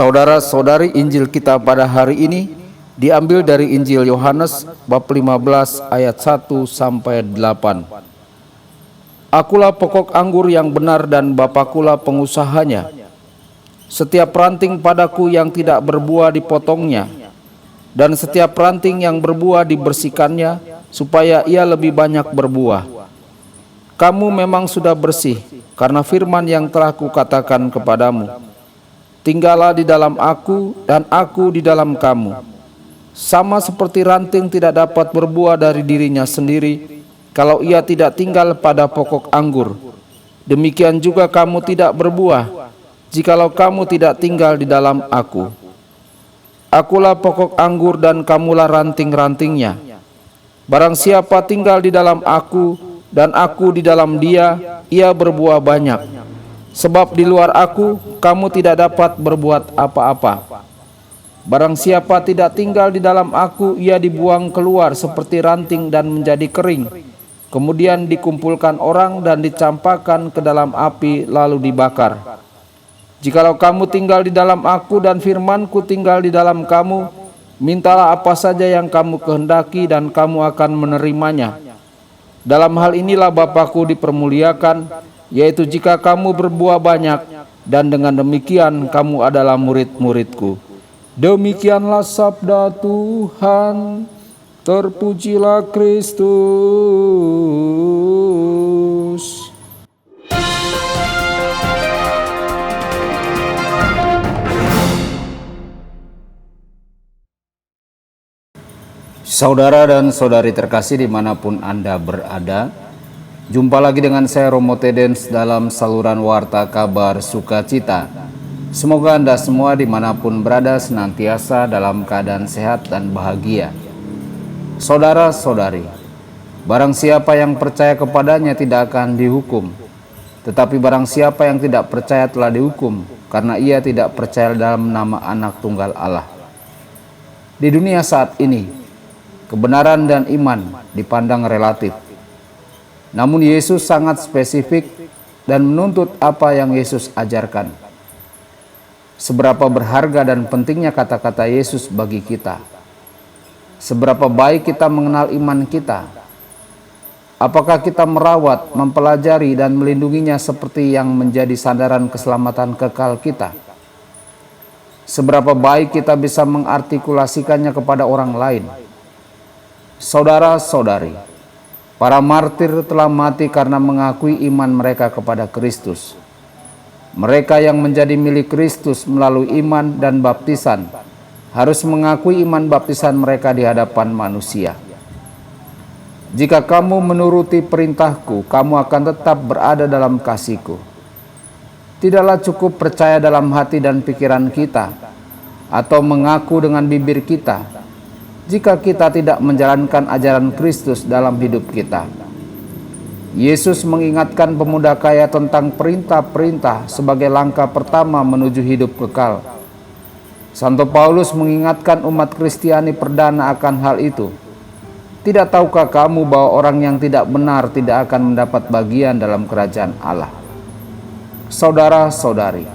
Saudara-saudari, Injil kita pada hari ini diambil dari Injil Yohanes bab 15 ayat 1 sampai 8. Akulah pokok anggur yang benar dan Bapakulah pengusahanya. Setiap ranting padaku yang tidak berbuah dipotongnya, dan setiap ranting yang berbuah dibersihkannya, supaya ia lebih banyak berbuah. Kamu memang sudah bersih karena firman yang telah kukatakan kepadamu. Tinggallah di dalam aku dan aku di dalam kamu. Sama seperti ranting tidak dapat berbuah dari dirinya sendiri kalau ia tidak tinggal pada pokok anggur, demikian juga kamu tidak berbuah jikalau kamu tidak tinggal di dalam aku. Akulah pokok anggur dan kamulah ranting-rantingnya. Barang siapa tinggal di dalam aku dan aku di dalam dia, ia berbuah banyak. Sebab di luar aku, kamu tidak dapat berbuat apa-apa. Barang siapa tidak tinggal di dalam aku, ia dibuang keluar seperti ranting dan menjadi kering. Kemudian dikumpulkan orang dan dicampakkan ke dalam api lalu dibakar. Jikalau kamu tinggal di dalam aku dan firmanku tinggal di dalam kamu, mintalah apa saja yang kamu kehendaki dan kamu akan menerimanya. Dalam hal inilah Bapakku dipermuliakan, yaitu jika kamu berbuah banyak, dan dengan demikian kamu adalah murid-muridku. Demikianlah sabda Tuhan. Terpujilah Kristus. Saudara dan saudari terkasih dimanapun Anda berada, jumpa lagi dengan saya Romo Tedens dalam saluran Warta Kabar Sukacita. Semoga Anda semua dimanapun berada senantiasa dalam keadaan sehat dan bahagia. Saudara-saudari, barang siapa yang percaya kepadanya tidak akan dihukum, tetapi barang siapa yang tidak percaya telah dihukum, karena ia tidak percaya dalam nama Anak Tunggal Allah. Di dunia saat ini, kebenaran dan iman dipandang relatif. Namun Yesus sangat spesifik dan menuntut apa yang Yesus ajarkan. Seberapa berharga dan pentingnya kata-kata Yesus bagi kita. Seberapa baik kita mengenal iman kita. Apakah kita merawat, mempelajari dan melindunginya seperti yang menjadi sandaran keselamatan kekal kita? Seberapa baik kita bisa mengartikulasikannya kepada orang lain? Saudara-saudari, para martir telah mati karena mengakui iman mereka kepada Kristus. Mereka yang menjadi milik Kristus melalui iman dan baptisan harus mengakui iman baptisan mereka di hadapan manusia. Jika kamu menuruti perintahku, kamu akan tetap berada dalam kasihku. Tidaklah cukup percaya dalam hati dan pikiran kita, atau mengaku dengan bibir kita, jika kita tidak menjalankan ajaran Kristus dalam hidup kita. Yesus mengingatkan pemuda kaya tentang perintah-perintah sebagai langkah pertama menuju hidup kekal. Santo Paulus mengingatkan umat Kristiani perdana akan hal itu. Tidak tahukah kamu bahwa orang yang tidak benar tidak akan mendapat bagian dalam kerajaan Allah? Saudara-saudari,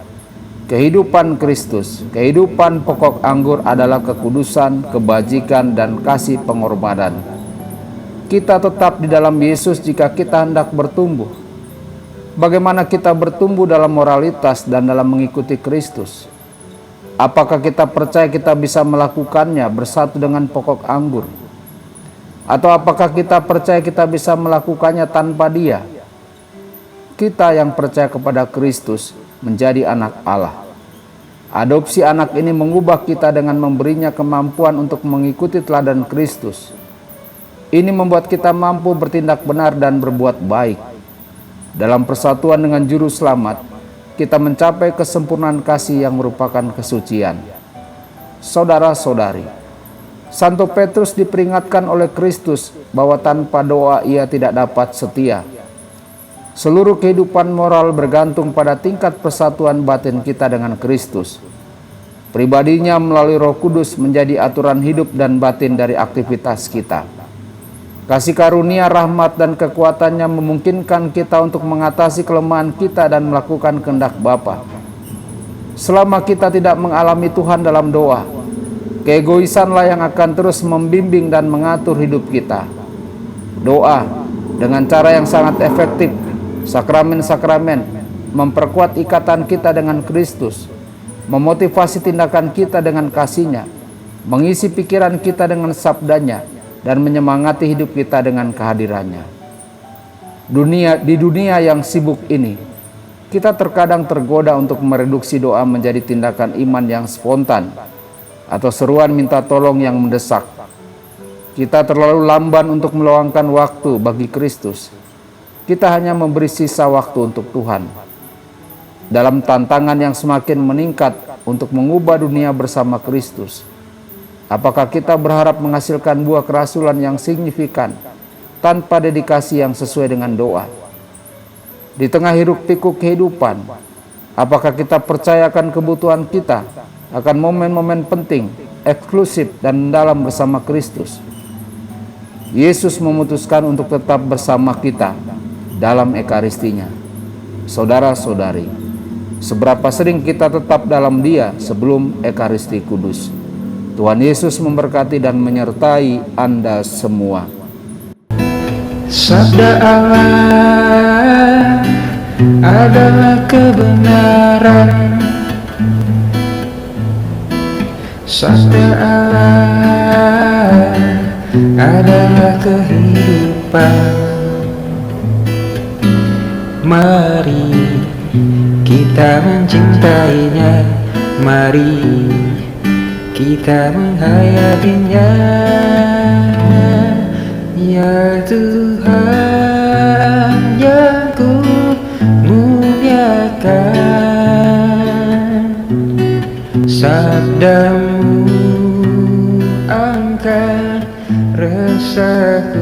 kehidupan Kristus, kehidupan pokok anggur adalah kekudusan, kebajikan, dan kasih pengorbanan. Kita tetap di dalam Yesus jika kita hendak bertumbuh. Bagaimana kita bertumbuh dalam moralitas dan dalam mengikuti Kristus? Apakah kita percaya kita bisa melakukannya bersatu dengan pokok anggur? Atau apakah kita percaya kita bisa melakukannya tanpa Dia? Kita yang percaya kepada Kristus menjadi anak Allah. Adopsi anak ini mengubah kita dengan memberinya kemampuan untuk mengikuti teladan Kristus. Ini membuat kita mampu bertindak benar dan berbuat baik. Dalam persatuan dengan Juru Selamat, kita mencapai kesempurnaan kasih yang merupakan kesucian. Saudara-saudari, Santo Petrus diperingatkan oleh Kristus bahwa tanpa doa ia tidak dapat setia. Seluruh kehidupan moral bergantung pada tingkat persatuan batin kita dengan Kristus. Pribadinya melalui Roh Kudus menjadi aturan hidup dan batin dari aktivitas kita. Kasih karunia, rahmat, dan kekuatannya memungkinkan kita untuk mengatasi kelemahan kita dan melakukan kehendak Bapa. Selama kita tidak mengalami Tuhan dalam doa, keegoisanlah yang akan terus membimbing dan mengatur hidup kita. Doa dengan cara yang sangat efektif, sakramen-sakramen, memperkuat ikatan kita dengan Kristus, memotivasi tindakan kita dengan kasih-Nya, mengisi pikiran kita dengan sabdanya, dan menyemangati hidup kita dengan kehadirannya. Di dunia yang sibuk ini, kita terkadang tergoda untuk mereduksi doa menjadi tindakan iman yang spontan atau seruan minta tolong yang mendesak. Kita terlalu lamban untuk meluangkan waktu bagi Kristus. Kita hanya memberi sisa waktu untuk Tuhan. Dalam tantangan yang semakin meningkat untuk mengubah dunia bersama Kristus, apakah kita berharap menghasilkan buah kerasulan yang signifikan tanpa dedikasi yang sesuai dengan doa? Di tengah hiruk-pikuk kehidupan, apakah kita percayakan kebutuhan kita akan momen-momen penting, eksklusif, dan dalam bersama Kristus? Yesus memutuskan untuk tetap bersama kita dalam ekaristinya. Saudara-saudari, seberapa sering kita tetap dalam Dia sebelum ekaristi kudus? Tuhan Yesus memberkati dan menyertai Anda semua. Sabda Allah adalah kebenaran. Sabda Allah adalah kehidupan. Mari kita mencintainya, mari kita menghayatinya. Ya Tuhan yang ku muliakan, sabdamu angkat resah